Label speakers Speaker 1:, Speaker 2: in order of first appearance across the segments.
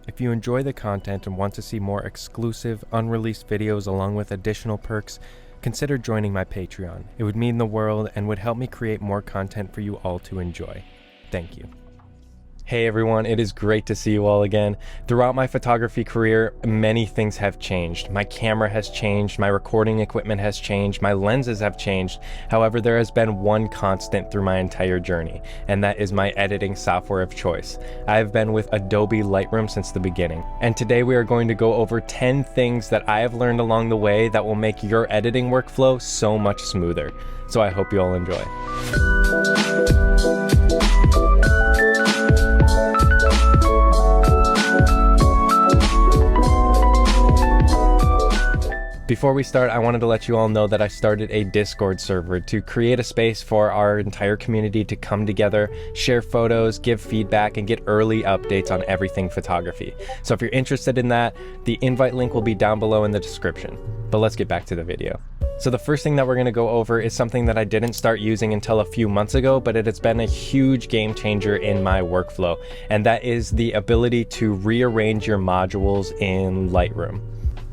Speaker 1: If you enjoy the content and want to see more exclusive, unreleased videos along with additional perks, consider joining my Patreon. It would mean the world and would help me create more content for you all to enjoy. Thank you. Hey everyone, it is great to see you all again. Throughout my photography career, many things have changed. My camera has changed, my recording equipment has changed, my lenses have changed. However, there has been one constant through my entire journey, and that is my editing software of choice. I have been with Adobe Lightroom since the beginning, and today we are going to go over 10 things that I have learned along the way that will make your editing workflow so much smoother. So I hope you all enjoy. Before we start, I wanted to let you all know that I started a Discord server to create a space for our entire community to come together, share photos, give feedback, and get early updates on everything photography. So if you're interested in that, the invite link will be down below in the description. But let's get back to the video. So the first thing that we're going to go over is something that I didn't start using until a few months ago, but it has been a huge game changer in my workflow, and that is the ability to rearrange your modules in Lightroom.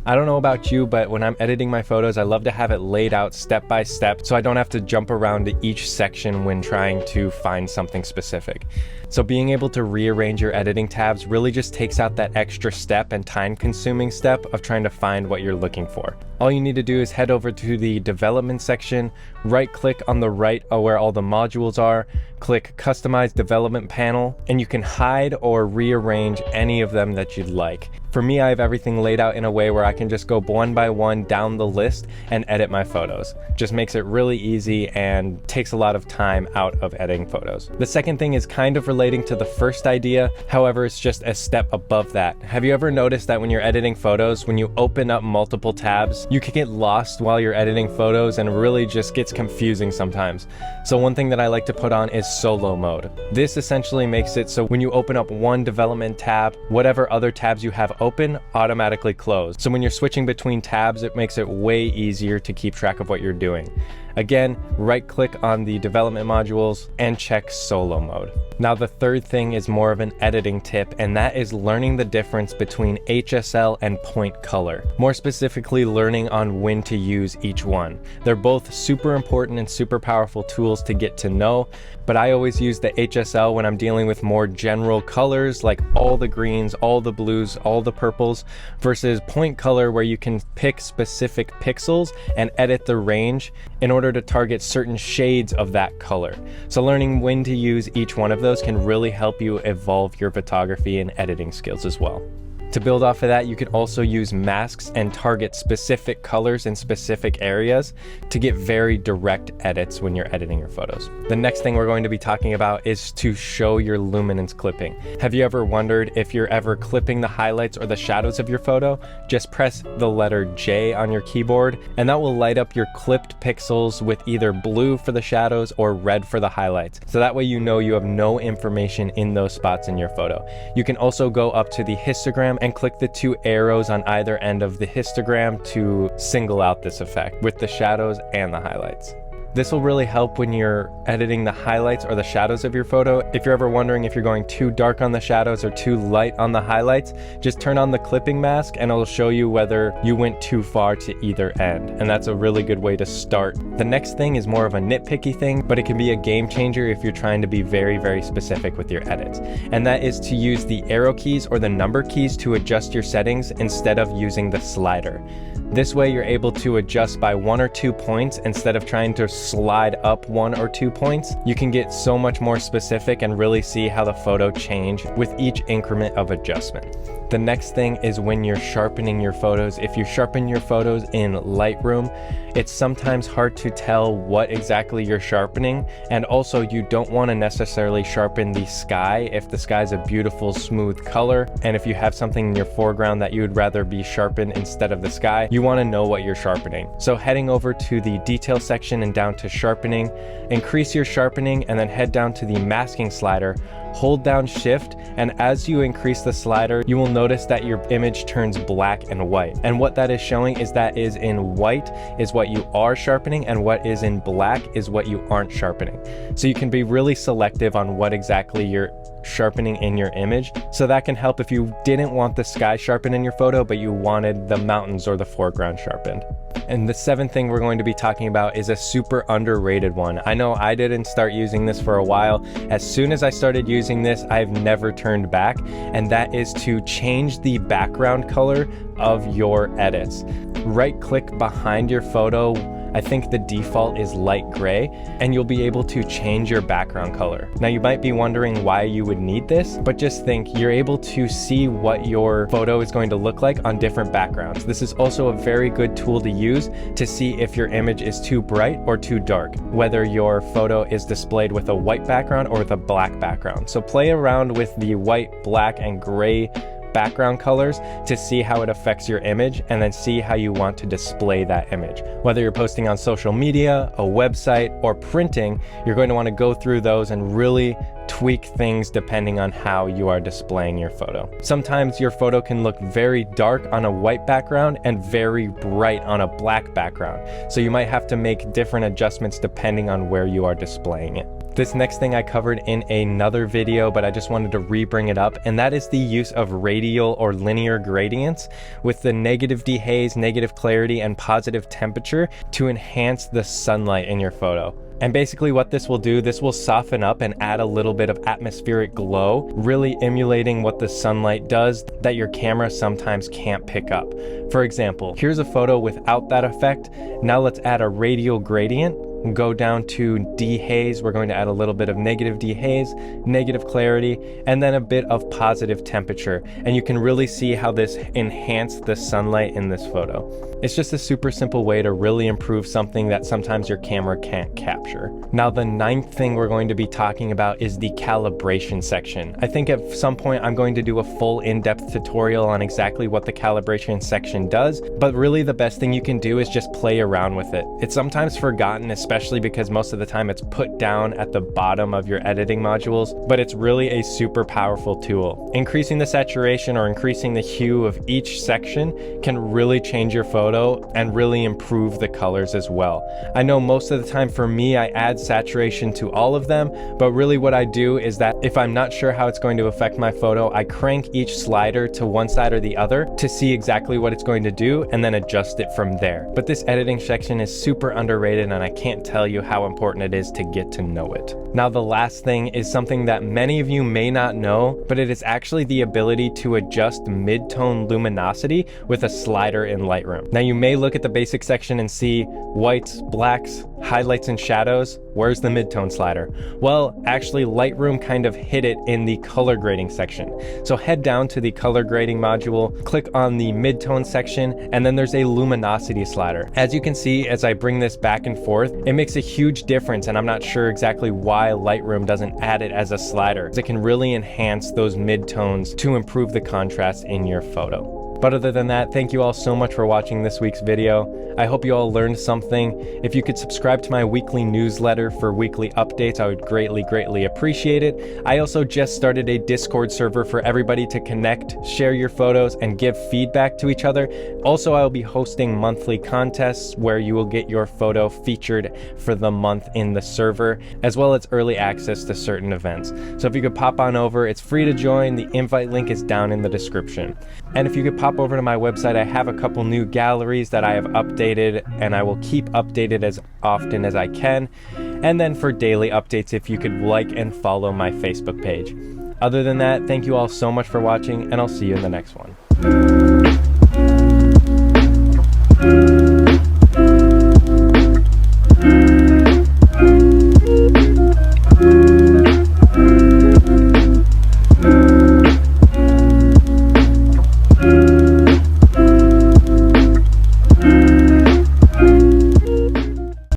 Speaker 1: I don't know about you, but when I'm editing my photos, I love to have it laid out step by step so I don't have to jump around to each section when trying to find something specific. So being able to rearrange your editing tabs really just takes out that extra step and time-consuming step of trying to find what you're looking for. All you need to do is head over to the development section, right-click on the right where all the modules are, click Customize Development Panel, and you can hide or rearrange any of them that you'd like. For me, I have everything laid out in a way where I can just go one by one down the list and edit my photos. Just makes it really easy and takes a lot of time out of editing photos. The second thing is kind of relating to the first idea, however, it's just a step above that. Have you ever noticed that when you're editing photos, when you open up multiple tabs, you can get lost while you're editing photos and really just gets confusing sometimes? So one thing that I like to put on is solo mode. This essentially makes it so when you open up one development tab, whatever other tabs you have open automatically close. So when you're switching between tabs, it makes it way easier to keep track of what you're doing. Again, right click on the development modules and check solo mode. Now the third thing is more of an editing tip, and that is learning the difference between HSL and point color. More specifically, learning on when to use each one. They're both super important and super powerful tools to get to know, but I always use the HSL when I'm dealing with more general colors like all the greens, all the blues, all the purples, versus point color where you can pick specific pixels and edit the range in order to target certain shades of that color. So learning when to use each one of those can really help you evolve your photography and editing skills as well. To build off of that, you could also use masks and target specific colors in specific areas to get very direct edits when you're editing your photos. The next thing we're going to be talking about is to show your luminance clipping. Have you ever wondered if you're ever clipping the highlights or the shadows of your photo? Just press the letter J on your keyboard and that will light up your clipped pixels with either blue for the shadows or red for the highlights. So that way you know you have no information in those spots in your photo. You can also go up to the histogram and click the two arrows on either end of the histogram to single out this effect with the shadows and the highlights. This will really help when you're editing the highlights or the shadows of your photo. If you're ever wondering if you're going too dark on the shadows or too light on the highlights, just turn on the clipping mask and it'll show you whether you went too far to either end. And that's a really good way to start. The next thing is more of a nitpicky thing, but it can be a game changer if you're trying to be very, very specific with your edits. And that is to use the arrow keys or the number keys to adjust your settings instead of using the slider. This way you're able to adjust by 1 or 2 points instead of trying to slide up 1 or 2 points. You can get so much more specific and really see how the photo change with each increment of adjustment. The next thing is when you're sharpening your photos. If you sharpen your photos in Lightroom, it's sometimes hard to tell what exactly you're sharpening, and also you don't want to necessarily sharpen the sky if the sky is a beautiful smooth color, and if you have something in your foreground that you would rather be sharpened instead of the sky, you want to know what you're sharpening. So heading over to the detail section and down to sharpening, increase your sharpening and then head down to the masking slider hold down Shift, and as you increase the slider, you will notice that your image turns black and white. And what that is showing is that is in white is what you are sharpening, and what is in black is what you aren't sharpening. So you can be really selective on what exactly you're sharpening in your image. So that can help if you didn't want the sky sharpened in your photo, but you wanted the mountains or the foreground sharpened. And the seventh thing we're going to be talking about is a super underrated one. I know I didn't start using this for a while. As soon as I started using this, I've never turned back, and that is to change the background color of your edits. Right click behind your photo. I think the default is light gray, and you'll be able to change your background color. Now you might be wondering why you would need this, but just think you're able to see what your photo is going to look like on different backgrounds. This is also a very good tool to use to see if your image is too bright or too dark, whether your photo is displayed with a white background or with a black background. So play around with the white, black, and gray background colors to see how it affects your image, and then see how you want to display that image. Whether you're posting on social media, a website, or printing, you're going to want to go through those and really tweak things depending on how you are displaying your photo. Sometimes your photo can look very dark on a white background and very bright on a black background. So you might have to make different adjustments depending on where you are displaying it. This next thing I covered in another video, but I just wanted to re-bring it up, and that is the use of radial or linear gradients with the negative dehaze, negative clarity, and positive temperature to enhance the sunlight in your photo. And basically what this will do, this will soften up and add a little bit of atmospheric glow, really emulating what the sunlight does that your camera sometimes can't pick up. For example, here's a photo without that effect. Now let's add a radial gradient. Go down to dehaze. We're going to add a little bit of negative dehaze, negative clarity, and then a bit of positive temperature. And you can really see how this enhanced the sunlight in this photo. It's just a super simple way to really improve something that sometimes your camera can't capture. Now, the ninth thing we're going to be talking about is the calibration section. I think at some point I'm going to do a full in-depth tutorial on exactly what the calibration section does, but really the best thing you can do is just play around with it. It's sometimes forgotten, especially because most of the time it's put down at the bottom of your editing modules, but it's really a super powerful tool. Increasing the saturation or increasing the hue of each section can really change your photo and really improve the colors as well. I know most of the time for me, I add saturation to all of them, but really what I do is that if I'm not sure how it's going to affect my photo, I crank each slider to one side or the other to see exactly what it's going to do and then adjust it from there. But this editing section is super underrated, and I can't tell you how important it is to get to know it. Now, the last thing is something that many of you may not know, but it is actually the ability to adjust midtone luminosity with a slider in Lightroom. Now, you may look at the basic section and see whites, blacks, highlights, and shadows. Where's the midtone slider? Well, actually Lightroom kind of hid it in the color grading section. So head down to the color grading module, click on the midtone section, and then there's a luminosity slider. As you can see, as I bring this back and forth, it makes a huge difference, and I'm not sure exactly why Lightroom doesn't add it as a slider. It can really enhance those midtones to improve the contrast in your photo. But other than that, thank you all so much for watching this week's video. I hope you all learned something. If you could subscribe to my weekly newsletter for weekly updates, I would greatly appreciate it. I also just started a Discord server for everybody to connect, share your photos, and give feedback to each other. Also, I will be hosting monthly contests where you will get your photo featured for the month in the server, as well as early access to certain events. So if you could pop on over, it's free to join. The invite link is down in the description. And if you could pop over to my website, I have a couple new galleries that I have updated, and I will keep updated as often as I can. And then for daily updates, if you could like and follow my Facebook page. Other than that, thank you all so much for watching, and I'll see you in the next one.